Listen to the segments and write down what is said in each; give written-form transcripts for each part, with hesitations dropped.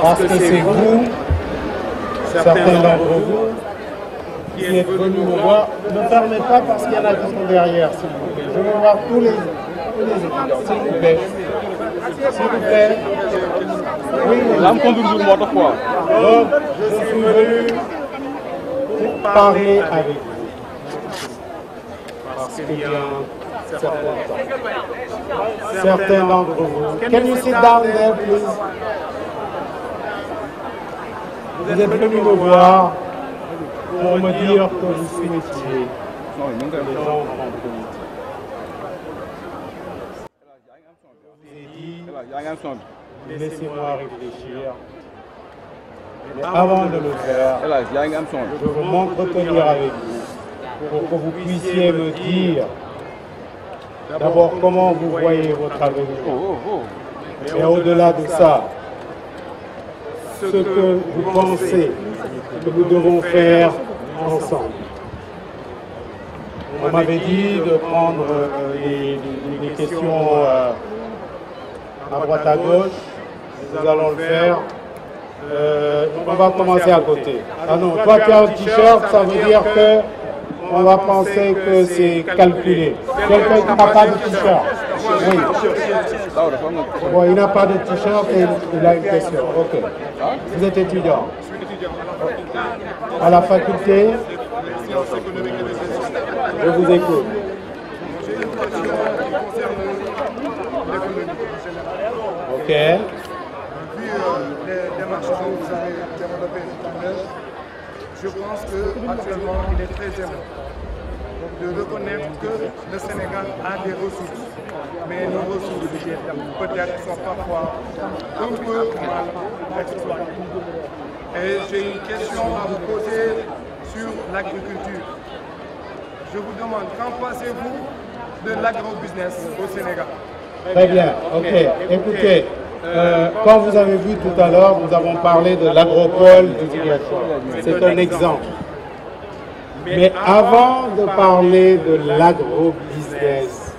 parce que c'est vous, certains d'entre vous, qui êtes venus me voir. Ne fermez pas parce qu'il y en a qui sont derrière, s'il vous plaît. Je veux voir tous les étudiants, s'il vous plaît. S'il vous plaît. Oui, donc, je suis venu pour parler avec vous. Parce qu'il y a un certain temps. Certains d'entre vous. Can you sit down there, please? Vous êtes venus me voir pour me dire que vous souhaitiez que les gens en politique. Laissez-moi réfléchir. Mais avant de le faire, je veux m'entretenir avec vous pour que vous puissiez me dire d'abord comment vous voyez votre avenir. Mais au-delà de ça, ce que vous pensez que nous devons faire ensemble. On m'avait dit de prendre les questions à droite à gauche. Nous allons le faire. On va commencer à côté. Ah non, toi tu as un t-shirt, ça veut dire que on va penser que c'est calculé. Quelqu'un qui n'a pas de t-shirt. Oui. Bon, il n'a pas de t-shirt et il a une question. Ok. Vous êtes étudiant. À la faculté. Je vous écoute. Ok. Vu les démarches que vous avez développées tout à l'heure, je pense qu'actuellement il est très important de reconnaître que le Sénégal a des ressources, mais nos ressources peut-être sont parfois un peu mal exploitées. Et j'ai une question à vous poser sur l'agriculture. Je vous demande, qu'en pensez-vous de l'agrobusiness au Sénégal? Très bien, ok. Écoutez, quand vous avez vu tout à l'heure, nous avons parlé de l'agropole du Ziguinchor. C'est un exemple. Mais avant de parler de l'agrobusiness,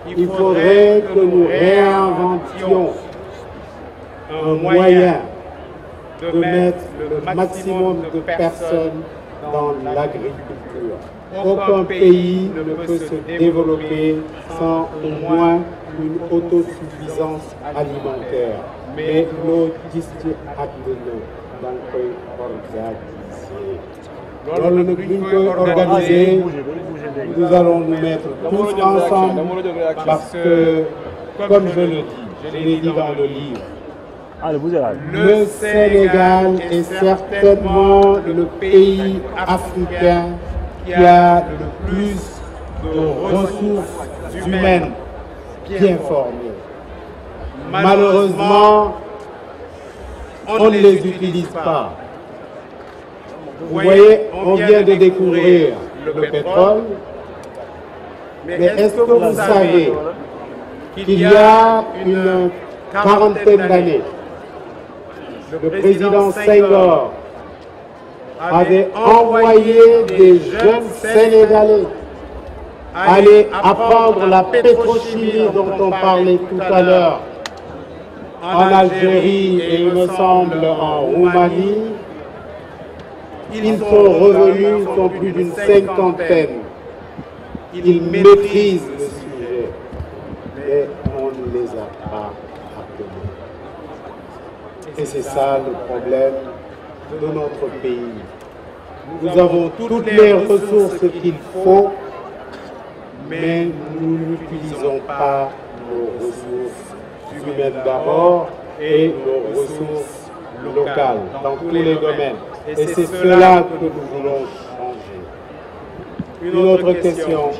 il faudrait que nous réinventions un moyen de mettre le maximum de personnes dans l'agriculture. Aucun pays ne peut se développer sans au moins une autosuffisance alimentaire. Mais nous disons à nous dans organiser. Nous allons nous mettre tous ensemble parce que, comme je le dis, je l'ai dit dans le livre, le Sénégal est certainement le pays africain qui a le plus de ressources humaines bien formées. Malheureusement, on ne les utilise pas. Vous voyez, on vient de découvrir le pétrole, mais est-ce que vous savez qu'il y a une quarantaine d'années, le président Senghor avait envoyé des jeunes Sénégalais aller apprendre la pétrochimie dont on parlait tout à l'heure en Algérie et il me semble en Roumanie. Ils sont revenus, ils sont plus d'une cinquantaine. Ils maîtrisent le sujet, mais on ne les a pas appelés. Et c'est ça le problème de notre pays. Nous avons toutes les ressources qu'il faut, mais nous n'utilisons pas nos ressources humaines d'abord et nos ressources locales dans tous les domaines. Et c'est cela que nous voulons changer. Une autre question.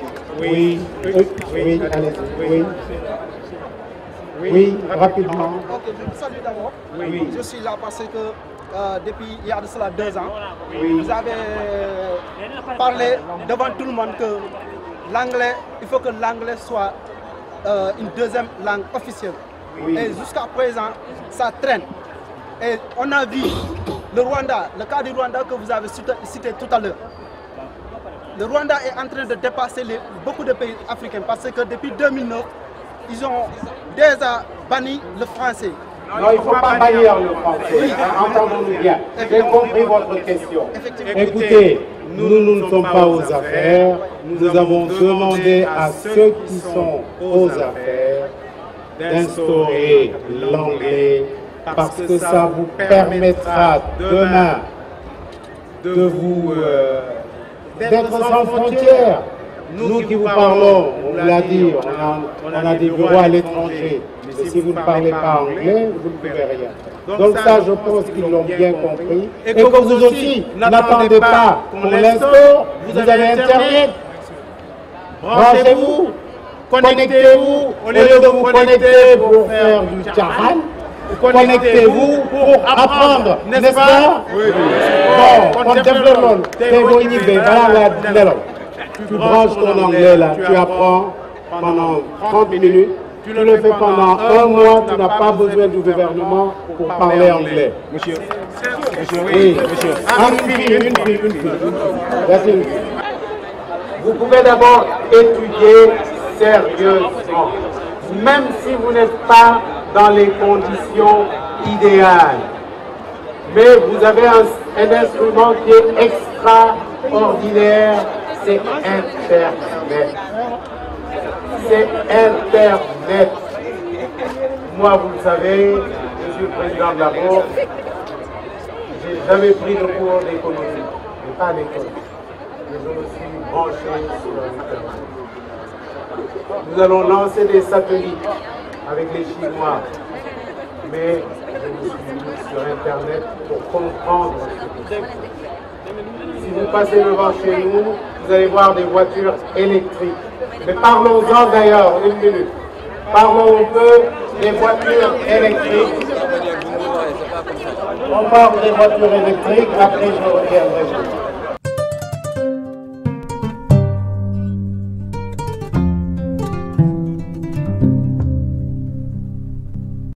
Oui, allez-y. Oui, rapidement. Ok, je vous salue d'abord. Oui. Je suis là parce que depuis il y a de cela 2 ans, vous avez parlé devant tout le monde que l'anglais, il faut que l'anglais soit une deuxième langue officielle. Oui. Et jusqu'à présent, ça traîne. Et on a vu le Rwanda, le cas du Rwanda que vous avez cité tout à l'heure. Le Rwanda est en train de dépasser beaucoup de pays africains parce que depuis 2009, ils ont déjà banni le français. Non, il ne faut pas bannir le français. Entendons-nous bien. J'ai compris votre question. Écoutez, nous ne sommes pas aux affaires. Nous avons demandé à ceux qui sont aux affaires d'instaurer l'anglais parce que ça vous permettra demain de vous d'être sans frontières. Nous qui vous parlons, on l'a dit, on a des bureaux à l'étranger. Mais si vous ne parlez pas anglais, vous ne pouvez rien. Donc ça, je pense qu'ils l'ont bien compris. Et que vous aussi, n'attendez pas qu'on l'instaure. Vous avez Internet. Branchez-vous, connectez-vous. Au lieu de vous connecter pour faire du tcharan, connectez-vous pour apprendre, n'est-ce pas? Bon, on développe. Tu branches ton anglais là, tu apprends pendant 30 minutes, tu le fais pendant un mois, tu n'as pas besoin du gouvernement pour parler anglais. Monsieur, oui, monsieur. Une fille. Vous pouvez d'abord étudier sérieusement, même si vous n'êtes pas dans les conditions idéales. Mais vous avez un instrument qui est extraordinaire, c'est Internet. C'est Internet. Moi, vous le savez, je suis le président de la bourse. Je n'ai jamais pris de cours d'économie, mais pas à l'école. Mais je me suis branché sur Internet. Nous allons lancer des satellites avec les Chinois, mais je me suis mis sur Internet pour comprendre ce que c'est. Si vous passez devant chez nous, vous allez voir des voitures électriques. Mais parlons-en d'ailleurs, une minute. Parlons un peu des voitures électriques. On parle des voitures électriques, après je reviendrai.